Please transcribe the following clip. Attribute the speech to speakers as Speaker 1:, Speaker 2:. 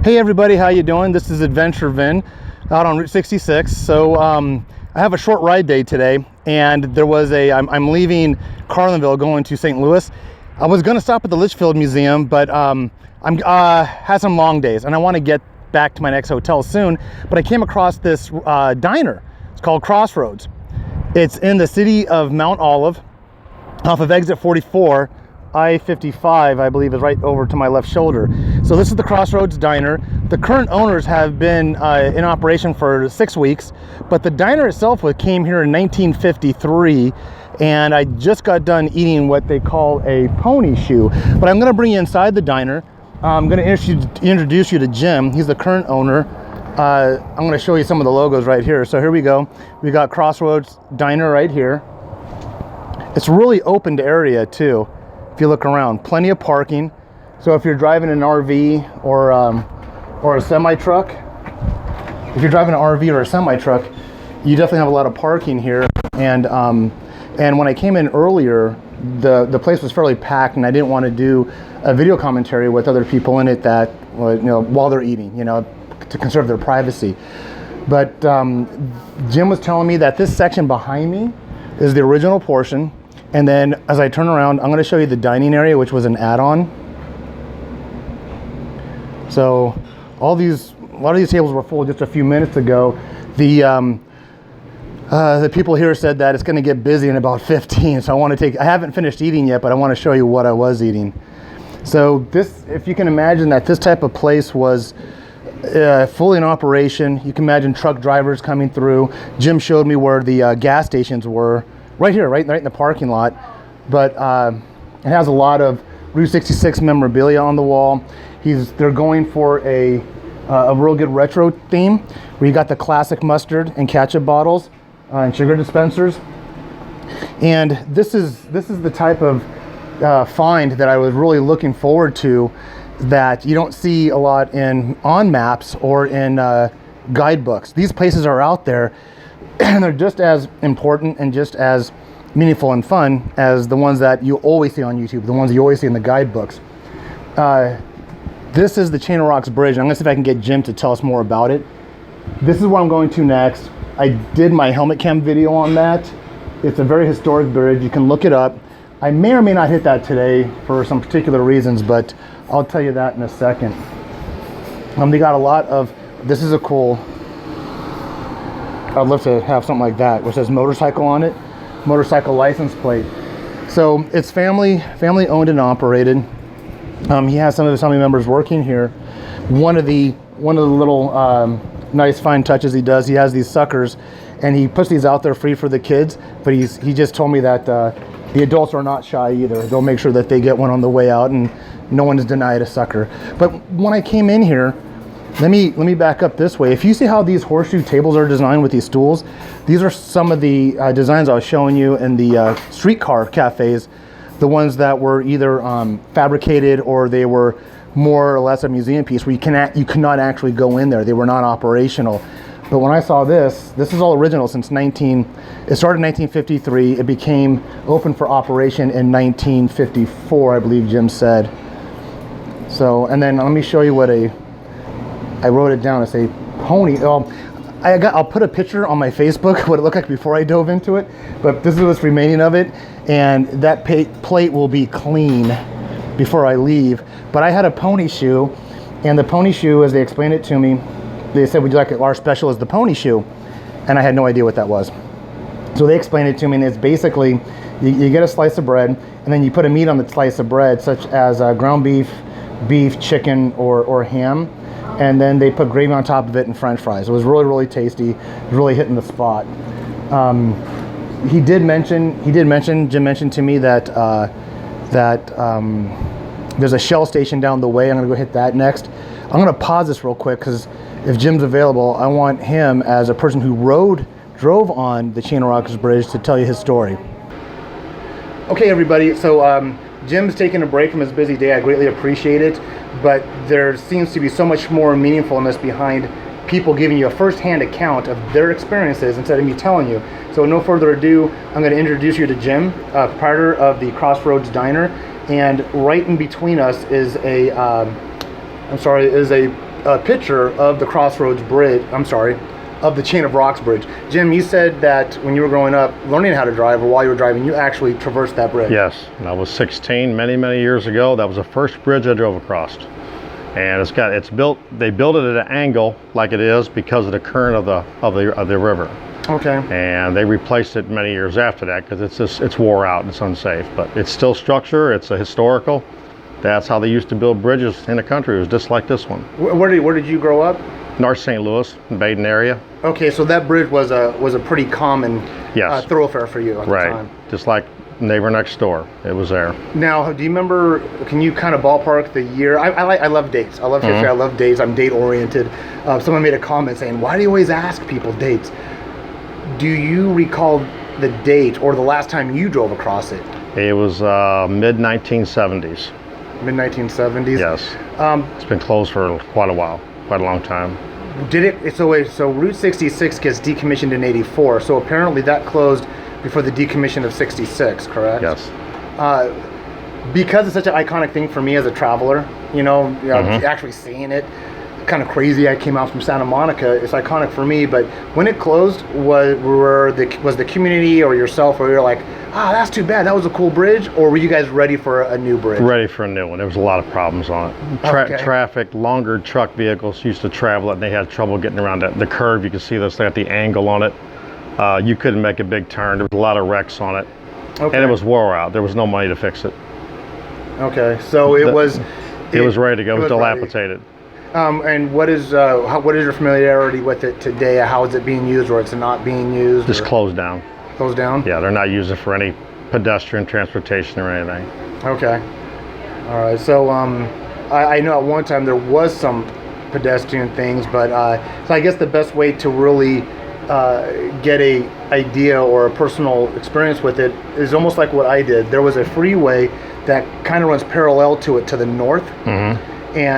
Speaker 1: Hey everybody, how you doing? This is Adventure Vin out on Route 66. So I have a short ride day today, and there was I'm leaving Carlinville going to St. Louis. I was going to stop at the Litchfield Museum, but I'm had some long days and I want to get back to my next hotel soon. But I came across this diner. It's called Crossroads. It's in the city of Mount Olive off of exit 44. I-55, I believe, is right over to my left shoulder. So this is the Crossroads Diner. The current owners have been in operation for 6 weeks, but the diner itself came here in 1953, and I just got done eating what they call a pony shoe. But I'm going to bring you inside the diner. I'm going to introduce you to Jim. He's the current owner. I'm going to show you some of the logos right here. So here we go. We got Crossroads Diner right here. It's really open area too. If you look around, plenty of parking. So if you're driving an RV or a semi-truck, if you're driving an RV or a semi-truck, you definitely have a lot of parking here. And when I came in earlier, the place was fairly packed, and I didn't want to do a video commentary with other people in it that, while they're eating, to conserve their privacy. But Jim was telling me that this section behind me is the original portion. And then as I turn around, I'm going to show you the dining area, which was an add-on. So a lot of these tables were full just a few minutes ago. The people here said that it's going to get busy in about 15. So I haven't finished eating yet, but I want to show you what I was eating. So this, if you can imagine that this type of place was fully in operation. You can imagine truck drivers coming through. Jim showed me where the gas stations were. Right here, right in the parking lot. But it has a lot of Route 66 memorabilia on the wall. They're going for a real good retro theme, where you got the classic mustard and ketchup bottles and sugar dispensers. And this is the type of find that I was really looking forward to, that you don't see a lot on maps or in guidebooks. These places are out there, and they're just as important and just as meaningful and fun as the ones that you always see on YouTube, the ones you always see in the guidebooks. This is the Chain of Rocks Bridge. I'm going to see if I can get Jim to tell us more about it. This is where I'm going to next. I did my helmet cam video on that. It's a very historic bridge. You can look it up. I may or may not hit that today for some particular reasons, but I'll tell you that in a second. They got a lot of, this is a cool, I'd love to have something like that, which says motorcycle on it, motorcycle license plate. So it's family owned and operated. He has some of his family members working here. One of the little nice fine touches he does, he has these suckers, and he puts these out there free for the kids. But he just told me that the adults are not shy either. They'll make sure that they get one on the way out, and no one is denied a sucker. But when I came in here, let me back up this way. If you see how these horseshoe tables are designed with these stools, these are some of the designs I was showing you in the streetcar cafes, the ones that were either fabricated or they were more or less a museum piece where you cannot actually go in there. They were not operational. But when I saw this is all original it started in 1953. It became open for operation in 1954, I believe Jim said. So, and then let me show you what I wrote it down. It's a pony. I'll put a picture on my Facebook what it looked like before I dove into it, but this is what's remaining of it, and that plate will be clean before I leave. But I had a pony shoe, and the pony shoe, as they explained it to me, they said, would you like our special is the pony shoe? And I had no idea what that was. So they explained it to me, and it's basically, you get a slice of bread, and then you put a meat on the slice of bread, such as ground beef, chicken, or ham. And then they put gravy on top of it and French fries. It was really, really tasty. It was really hitting the spot. Jim mentioned to me that there's a Shell station down the way. I'm gonna go hit that next. I'm gonna pause this real quick, because if Jim's available, I want him, as a person who drove on the Chain of Rocks Bridge, to tell you his story. Okay, everybody, so Jim's taking a break from his busy day. I greatly appreciate it, but there seems to be so much more meaningfulness behind people giving you a first-hand account of their experiences instead of me telling you. So no further ado, I'm going to introduce you to Jim, proprietor of the Crossroads Diner, and right in between us is a a picture of the Crossroads Bridge. I'm sorry, of the Chain of Rocks Bridge. Jim, you said that when you were growing up, learning how to drive, or while you were driving, you actually traversed that bridge.
Speaker 2: Yes, I was 16 many years ago. That was the first bridge I drove across. And they built it at an angle like it is because of the current of the river.
Speaker 1: Okay.
Speaker 2: And they replaced it many years after that because it's wore out and it's unsafe. But it's still structure, it's a historical. That's how they used to build bridges in the country. It was just like this one.
Speaker 1: Where did you grow up?
Speaker 2: North St. Louis, Baden area.
Speaker 1: Okay, so that bridge was a pretty common
Speaker 2: Yes.
Speaker 1: thoroughfare for you at the
Speaker 2: Right,
Speaker 1: time.
Speaker 2: just like neighbor next door. It was there.
Speaker 1: Now, do you remember, can you kind of ballpark the year? I love dates. I love history. I love dates. I'm date oriented. Someone made a comment saying, why do you always ask people dates? Do you recall the date or the last time you drove across it?
Speaker 2: It was mid-1970s.
Speaker 1: Mid-1970s?
Speaker 2: Yes. It's been closed for quite a while, quite a long time.
Speaker 1: So Route 66 gets decommissioned in 84, so apparently that closed before the decommission of 66, correct?
Speaker 2: Yes.
Speaker 1: Because it's such an iconic thing for me as a traveler, actually seeing it, kind of crazy. I came out from Santa Monica. It's iconic for me, but when it closed, was the community or yourself where you're like, that's too bad, that was a cool bridge, or were you guys ready for a new bridge?
Speaker 2: Ready for a new one. There was a lot of problems on it. Traffic, longer truck vehicles used to travel it, and they had trouble getting around the curve. You can see this, they got the angle on it. You couldn't make a big turn. There was a lot of wrecks on it. Okay. And it was wore out. There was no money to fix it.
Speaker 1: Okay, so it was
Speaker 2: ready to go. It was dilapidated.
Speaker 1: And what is your familiarity with it today? How is it being used, or it's not being used?
Speaker 2: Just closed down.
Speaker 1: Closed down?
Speaker 2: Yeah, they're not using it for any pedestrian transportation or anything.
Speaker 1: Okay. All right. So I know at one time there was some pedestrian things, but so I guess the best way to really get a idea or a personal experience with it is almost like what I did. There was a freeway that kind of runs parallel to it to the north. Mm-hmm. And